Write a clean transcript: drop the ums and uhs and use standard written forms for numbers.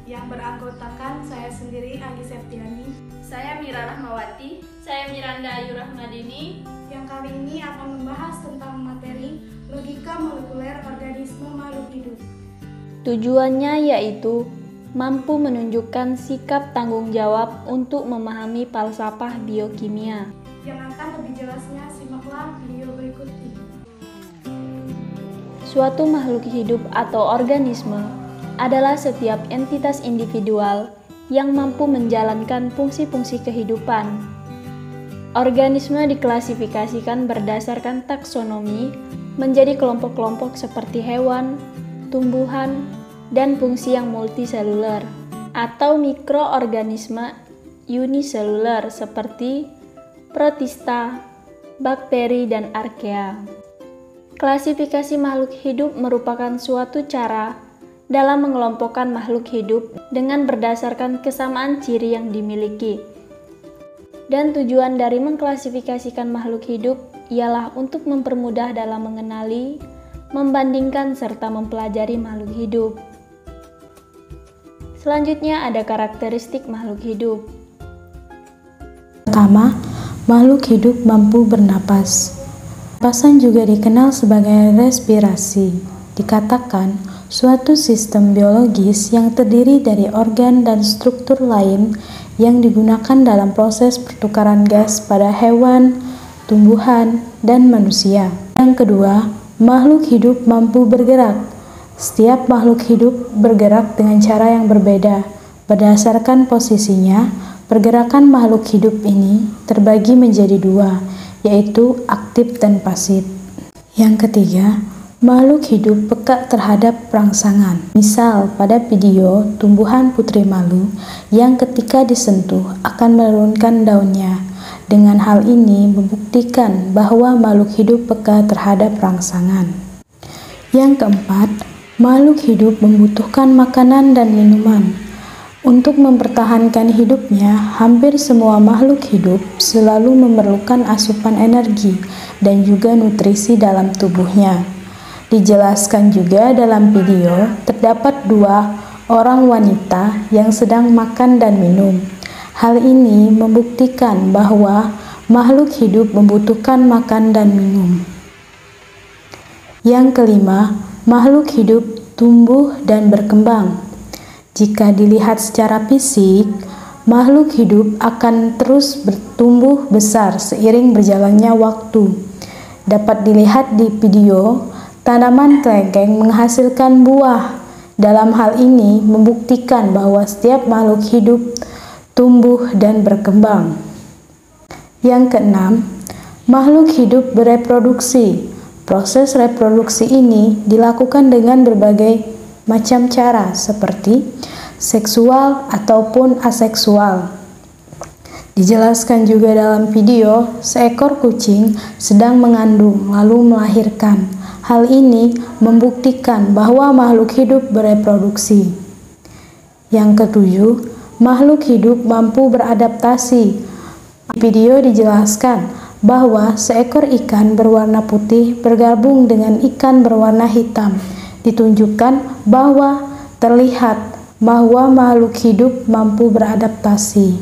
yang beranggotakan saya sendiri, Agi Septiani. Saya Mira Rahmawati. Saya Miranda Ayu Rahmadini. Yang kali ini akan membahas tentang materi logika molekuler organisme makhluk hidup. Tujuannya yaitu mampu menunjukkan sikap tanggung jawab untuk memahami falsafah biokimia. Yang akan lebih jelasnya, simaklah video berikut ini. Suatu makhluk hidup atau organisme adalah setiap entitas individual yang mampu menjalankan fungsi-fungsi kehidupan. Organisme diklasifikasikan berdasarkan taksonomi menjadi kelompok-kelompok seperti hewan, tumbuhan, dan fungsi yang multiseluler atau mikroorganisme uniseluler seperti protista, bakteri, dan archaea. Klasifikasi makhluk hidup merupakan suatu cara dalam mengelompokkan makhluk hidup dengan berdasarkan kesamaan ciri yang dimiliki. Dan tujuan dari mengklasifikasikan makhluk hidup ialah untuk mempermudah dalam mengenali, membandingkan, serta mempelajari makhluk hidup. Selanjutnya ada karakteristik makhluk hidup. Pertama, makhluk hidup mampu bernapas. Napasan juga dikenal sebagai respirasi. Dikatakan suatu sistem biologis yang terdiri dari organ dan struktur lain yang digunakan dalam proses pertukaran gas pada hewan, tumbuhan, dan manusia. Yang kedua, makhluk hidup mampu bergerak. Setiap makhluk hidup bergerak dengan cara yang berbeda. Berdasarkan posisinya, pergerakan makhluk hidup ini terbagi menjadi dua, yaitu aktif dan pasif. Yang ketiga, makhluk hidup peka terhadap rangsangan. Misal pada video tumbuhan putri malu yang ketika disentuh akan menurunkan daunnya. Dengan hal ini membuktikan bahwa makhluk hidup peka terhadap rangsangan. Yang keempat, makhluk hidup membutuhkan makanan dan minuman. Untuk mempertahankan hidupnya, hampir semua makhluk hidup selalu memerlukan asupan energi dan juga nutrisi dalam tubuhnya. Dijelaskan juga dalam video, terdapat dua orang wanita yang sedang makan dan minum. Hal ini membuktikan bahwa makhluk hidup membutuhkan makan dan minum. Yang kelima, makhluk hidup tumbuh dan berkembang. Jika dilihat secara fisik, makhluk hidup akan terus bertumbuh besar seiring berjalannya waktu. Dapat dilihat di video, tanaman kelengkeng menghasilkan buah. Dalam hal ini membuktikan bahwa setiap makhluk hidup tumbuh dan berkembang. Yang keenam, makhluk hidup bereproduksi. Proses reproduksi ini dilakukan dengan berbagai macam cara seperti seksual ataupun aseksual. Dijelaskan juga dalam video, seekor kucing sedang mengandung lalu melahirkan. Hal ini membuktikan bahwa makhluk hidup bereproduksi. Yang ketujuh, makhluk hidup mampu beradaptasi. Di video dijelaskan bahwa seekor ikan berwarna putih bergabung dengan ikan berwarna hitam. Ditunjukkan bahwa terlihat bahwa makhluk hidup mampu beradaptasi.